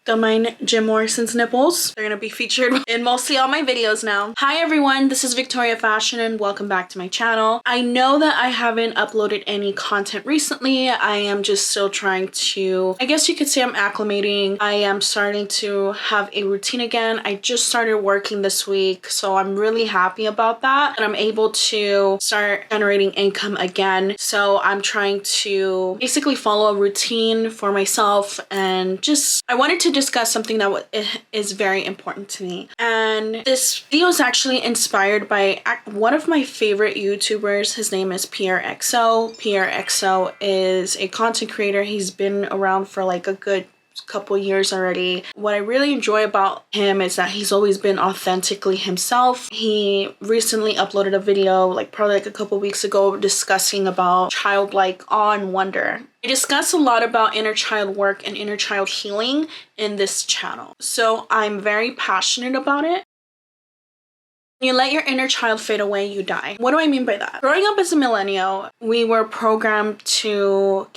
Don't mind Jim Morrison's nipples. They're gonna be featured in mostly all my videos now. Hi everyone, this is Victoria Fashion and welcome back to my channel. I know that I haven't uploaded any content recently. I am just still trying to, I guess you could say I'm acclimating. I am starting to have a routine again. I just started working this week, so I'm really happy about that. And I'm able to start generating income again. So I'm trying to basically follow a routine for myself, and just, I wanted to discuss something that is very important to me. And this video is actually inspired by one of my favorite YouTubers. His name is Pierre XO. Pierre XO is a content creator. He's been around for like a good couple years already. What I really enjoy about him is that he's always been authentically himself. He recently uploaded a video probably a couple weeks ago discussing about childlike awe and wonder. I discuss a lot about inner child work and inner child healing in this channel, so I'm very passionate about it. When you let your inner child fade away, you die. What do I mean by that? Growing up as a millennial, we were programmed to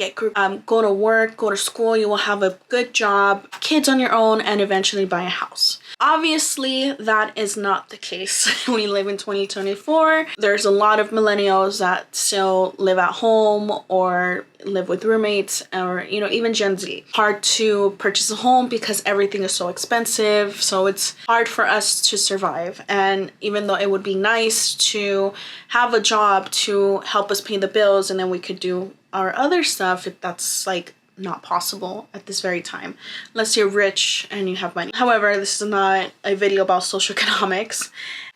go to work, go to school, you will have a good job, kids on your own, and eventually buy a house. Obviously, that is not the case. We live in 2024. There's a lot of millennials that still live at home or live with roommates, or even Gen Z. Hard to purchase a home because everything is so expensive, so it's hard for us to survive. And even though it would be nice to have a job to help us pay the bills and then we could do our other stuff, that's not possible at this very time unless you're rich and you have money. However, this is not a video about social economics.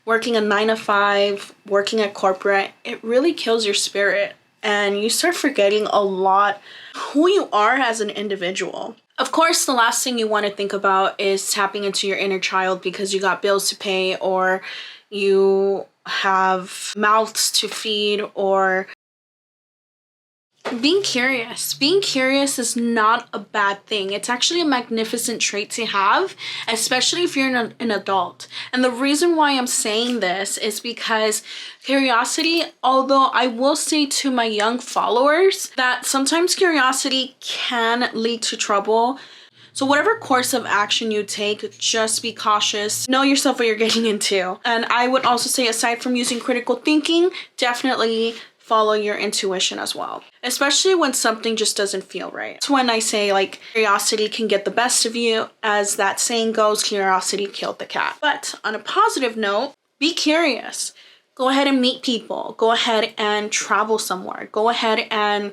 Working a 9-to-5, working at corporate, it really kills your spirit. And you start forgetting a lot who you are as an individual. Of course, the last thing you want to think about is tapping into your inner child because you got bills to pay, or you have mouths to feed, or being curious. Being curious is not a bad thing. It's actually a magnificent trait to have, especially if you're an adult. And the reason why I'm saying this is because curiosity, although I will say to my young followers that sometimes curiosity can lead to trouble. So whatever course of action you take, just be cautious. Know yourself what you're getting into. And I would also say, aside from using critical thinking, definitely follow your intuition as well, especially when something just doesn't feel right. That's when I say curiosity can get the best of you. As that saying goes, curiosity killed the cat. But on a positive note, be curious. Go ahead and meet people. Go ahead and travel somewhere. Go ahead and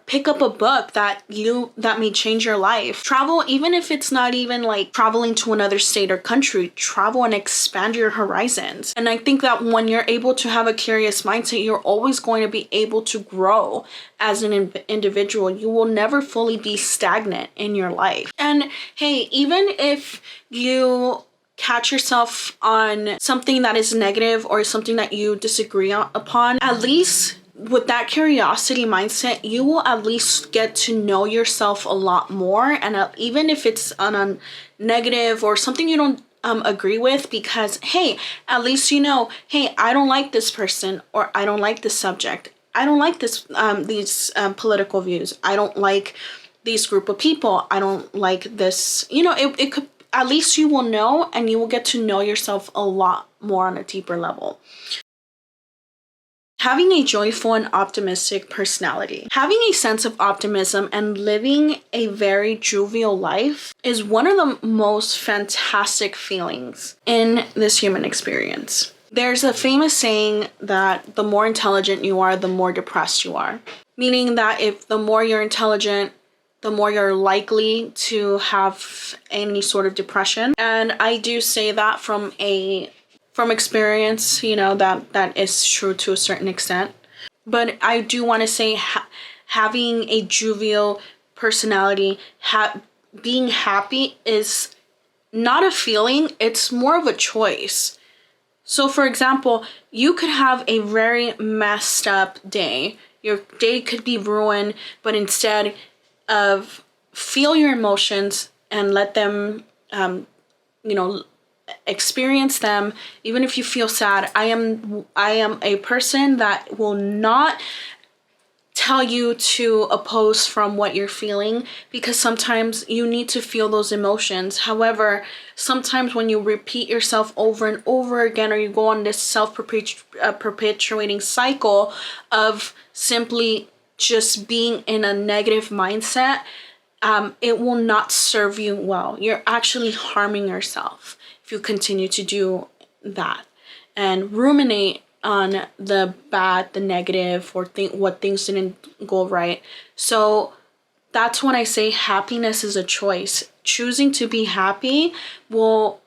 pick up a book that may change your life. Travel, even if it's not even traveling to another state or country. Travel and expand your horizons. And I think that when you're able to have a curious mindset, you're always going to be able to grow as an individual. You will never fully be stagnant in your life. And hey, even if you catch yourself on something that is negative or something that you disagree upon, at least with that curiosity mindset, you will at least get to know yourself a lot more. And even if it's on a negative or something you don't agree with, because hey, at least hey, I don't like this person, or I don't like this subject, I don't like this these political views, I don't like these group of people, I don't like this, it could, at least you will know, and you will get to know yourself a lot more on a deeper level. Having a joyful and optimistic personality. Having a sense of optimism and living a very jovial life is one of the most fantastic feelings in this human experience. There's a famous saying that the more intelligent you are, the more depressed you are. Meaning that if the more you're intelligent, the more you're likely to have any sort of depression. And I do say that from experience, that is true to a certain extent. But I do want to say having a jovial personality, being happy is not a feeling, it's more of a choice. So for example, you could have a very messed up day. Your day could be ruined, but instead of feel your emotions and let them, experience them. Even if you feel sad, I am a person that will not tell you to oppose from what you're feeling, because sometimes you need to feel those emotions. However, sometimes when you repeat yourself over and over again, or you go on this self-perpetuating cycle of simply just being in a negative mindset, it will not serve you well. You're actually harming yourself if you continue to do that and ruminate on the bad, the negative, or what things didn't go right. So that's when I say happiness is a choice. Choosing to be happy will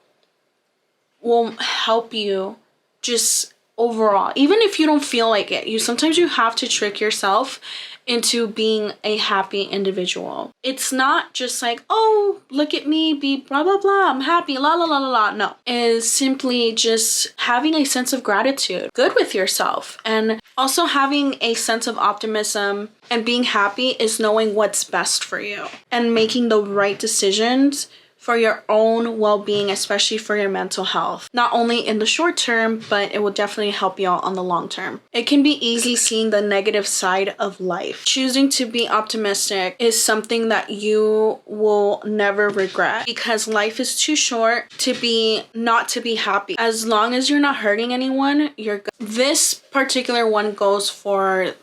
help you just overall. Even if you don't feel like it, sometimes you have to trick yourself into being a happy individual. It's not just like, oh, look at me, be blah blah blah, I'm happy, la la la la la. No, it's simply just having a sense of gratitude, good with yourself, and also having a sense of optimism. And being happy is knowing what's best for you and making the right decisions for your own well-being, especially for your mental health. Not only in the short term, but it will definitely help you out on the long term. It can be easy seeing the negative side of life. Choosing to be optimistic is something that you will never regret, because life is too short to not to be happy. As long as you're not hurting anyone, you're good. This particular one goes for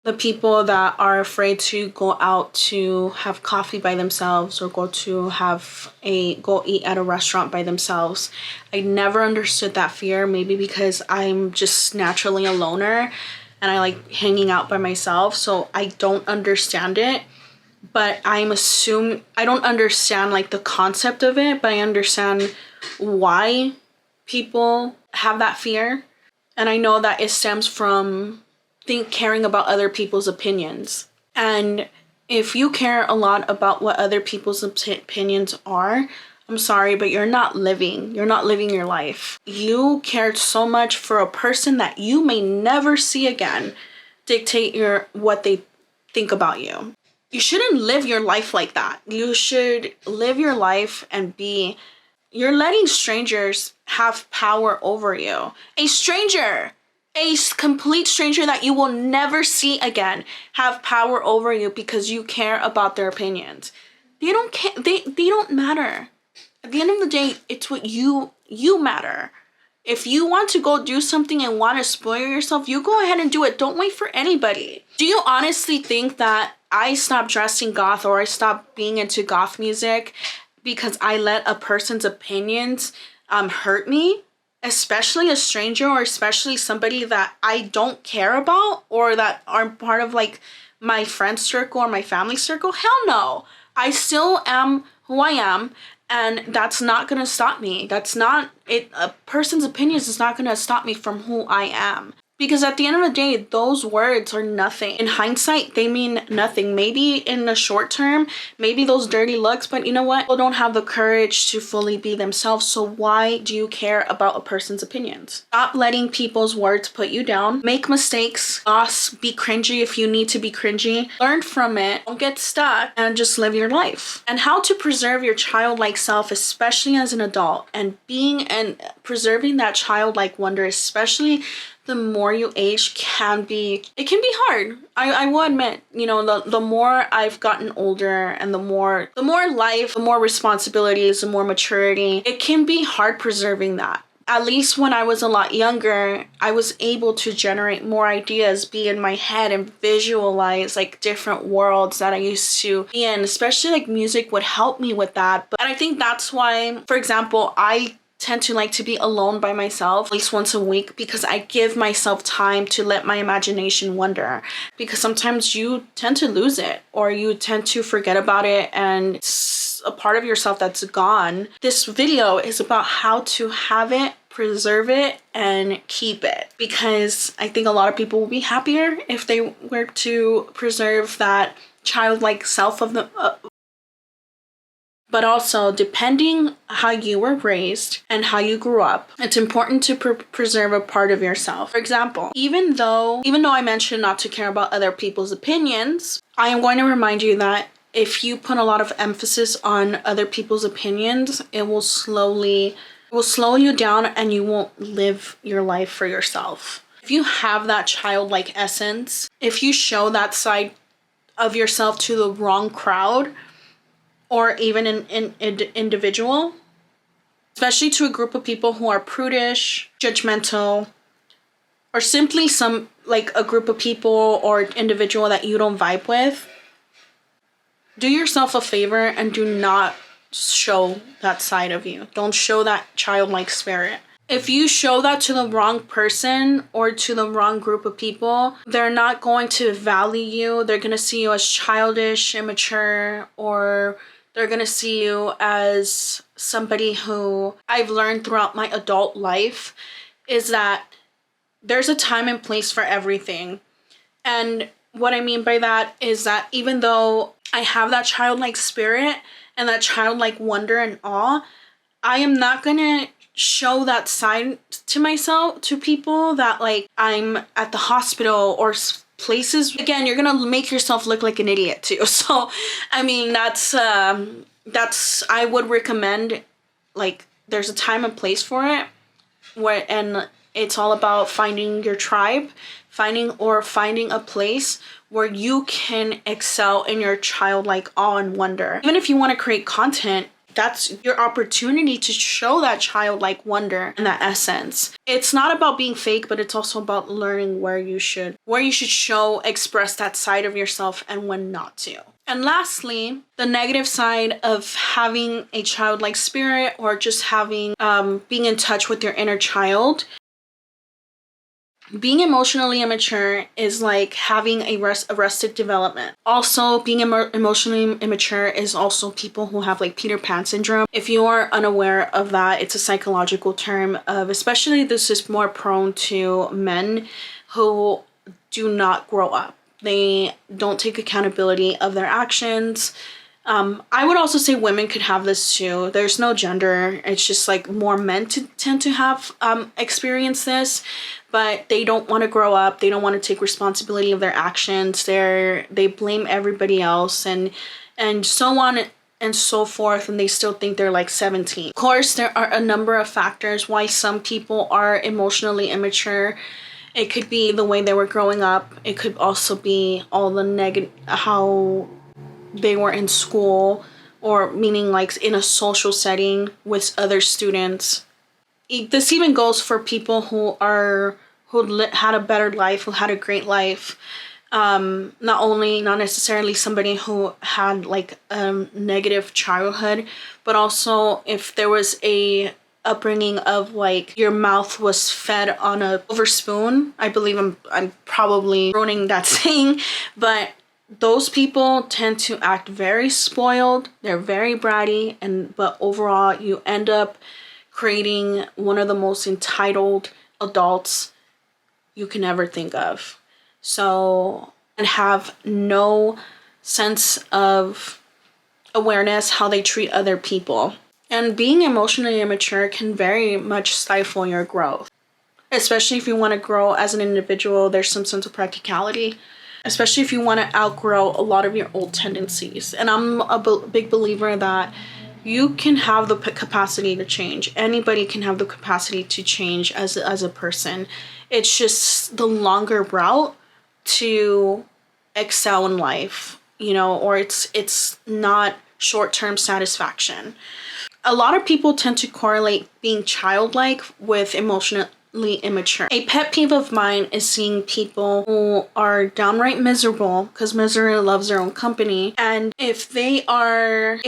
the people that are afraid to go out to have coffee by themselves, or go eat at a restaurant by themselves. I never understood that fear, maybe because I'm just naturally a loner and I like hanging out by myself, so I don't understand it. But I don't understand like the concept of it, but I understand why people have that fear. And I know that it stems from caring about other people's opinions. And if you care a lot about what other people's opinions are, I'm sorry, but you're not living your life. You cared so much for a person that you may never see again dictate what they think about you. You shouldn't live your life like that. You should live your life and you're letting strangers have power over you. A complete stranger that you will never see again have power over you because you care about their opinions. They don't care. They don't matter. At the end of the day, it's what you matter. If you want to go do something and want to spoil yourself, you go ahead and do it. Don't wait for anybody. Do you honestly think that I stopped dressing goth, or I stopped being into goth music because I let a person's opinions hurt me? Especially a stranger, or especially somebody that I don't care about, or that aren't part of like my friend circle or my family circle? Hell no. I still am who I am, and that's not gonna stop me. That's not it. A person's opinions is not gonna stop me from who I am. Because at the end of the day, those words are nothing. In hindsight, they mean nothing. Maybe in the short term, maybe those dirty looks, but you know what? People don't have the courage to fully be themselves, so why do you care about a person's opinions? Stop letting people's words put you down. Make mistakes. Be cringy if you need to be cringy. Learn from it. Don't get stuck, and just live your life. And how to preserve your childlike self, especially as an adult, and preserving that childlike wonder, especially the more you age, it can be hard. I will admit, the more I've gotten older, and the more life, the more responsibilities, the more maturity, it can be hard preserving that. At least when I was a lot younger, I was able to generate more ideas, be in my head, and visualize like different worlds that I used to be in. Especially like music would help me with that. And I think that's why, for example, I tend to like to be alone by myself at least once a week, because I give myself time to let my imagination wander, because sometimes you tend to lose it, or you tend to forget about it, and it's a part of yourself that's gone. This video is about how to have it, preserve it, and keep it, because I think a lot of people will be happier if they were to preserve that childlike self of them. But also, depending how you were raised and how you grew up, it's important to preserve a part of yourself. For example, even though I mentioned not to care about other people's opinions, I am going to remind you that if you put a lot of emphasis on other people's opinions, it will slow you down, and you won't live your life for yourself. if you have that childlike essence, if you show that side of yourself to the wrong crowd or even an individual, especially to a group of people who are prudish, judgmental, or simply a group of people or individual that you don't vibe with, do yourself a favor and do not show that side of you. Don't show that childlike spirit. If you show that to the wrong person or to the wrong group of people, they're not going to value you. They're going to see you as childish, immature, or they're going to see you as somebody who I've learned throughout my adult life is that there's a time and place for everything. And what I mean by that is that even though I have that childlike spirit and that childlike wonder and awe, I am not going to show that side to myself, to people, that like I'm at the hospital or places. Again, you're gonna make yourself look like an idiot too. So I mean, that's I would recommend, like, there's a time and place for it, and it's all about finding your tribe, finding a place where you can excel in your childlike awe and wonder. Even if you want to create content, that's your opportunity to show that childlike wonder and that essence. It's not about being fake, but it's also about learning where you should express that side of yourself and when not to. And lastly, the negative side of having a childlike spirit or just having being in touch with your inner child. Being emotionally immature is like having arrested development. Also, being emotionally immature is also people who have like Peter Pan syndrome. If you are unaware of that, it's a psychological term of, especially this is more prone to men who do not grow up. They don't take accountability of their actions. I would also say women could have this too. There's no gender. It's just like more men tend to have experienced this, but they don't want to grow up. They don't want to take responsibility of their actions. They blame everybody else and so on and so forth, and they still think they're like 17. Of course, there are a number of factors why some people are emotionally immature. It could be the way they were growing up. It could also be all the how they were in school, or meaning like in a social setting with other students. This even goes for people who had a better life, who had a great life. Not necessarily somebody who had like a negative childhood, but also if there was a upbringing of like your mouth was fed on a silver spoon. I believe I'm probably ruining that saying, but those people tend to act very spoiled. They're very bratty, but overall you end up creating one of the most entitled adults you can ever think of. So, and have no sense of awareness how they treat other people. And being emotionally immature can very much stifle your growth. Especially if you want to grow as an individual, there's some sense of practicality. Especially if you want to outgrow a lot of your old tendencies. And I'm a big believer that you can have the capacity to change. Anybody can have the capacity to change as a person. It's just the longer route to excel in life, or it's not short-term satisfaction. A lot of people tend to correlate being childlike with emotionally immature. A pet peeve of mine is seeing people who are downright miserable, because misery loves their own company, and if an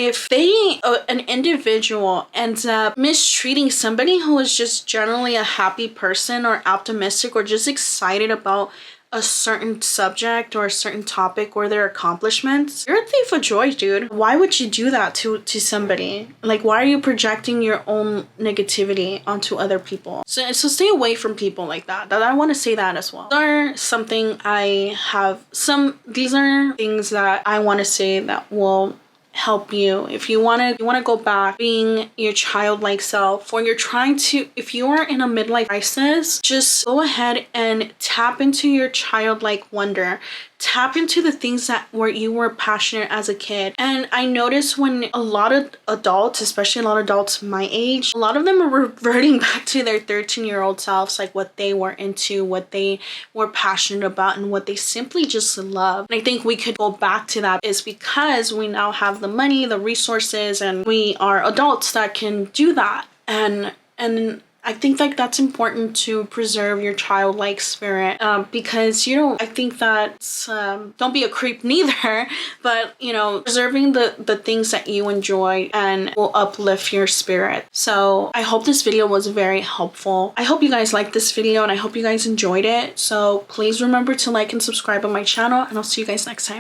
individual ends up mistreating somebody who is just generally a happy person or optimistic or just excited about a certain subject or a certain topic or their accomplishments, you're a thief of joy, dude. Why would you do that to somebody? Like, why are you projecting your own negativity onto other people? So stay away from people like that. I want to say that as well. These are things that I want to say that will help you, if you want to go back being your childlike self, or you're trying to, if you are in a midlife crisis, just go ahead and tap into your childlike wonder. Tap into the things that you were passionate as a kid. And I notice when a lot of adults, especially a lot of adults my age, a lot of them are reverting back to their 13-year-old selves, like what they were into, what they were passionate about, and what they simply just love. And I think we could go back to that is because we now have the money, the resources, and we are adults that can do that. And I think like that's important to preserve your childlike spirit, because I think that don't be a creep neither, but preserving the things that you enjoy and will uplift your spirit. So I hope this video was very helpful. I hope you guys liked this video and I hope you guys enjoyed it. So please remember to like and subscribe on my channel, and I'll see you guys next time.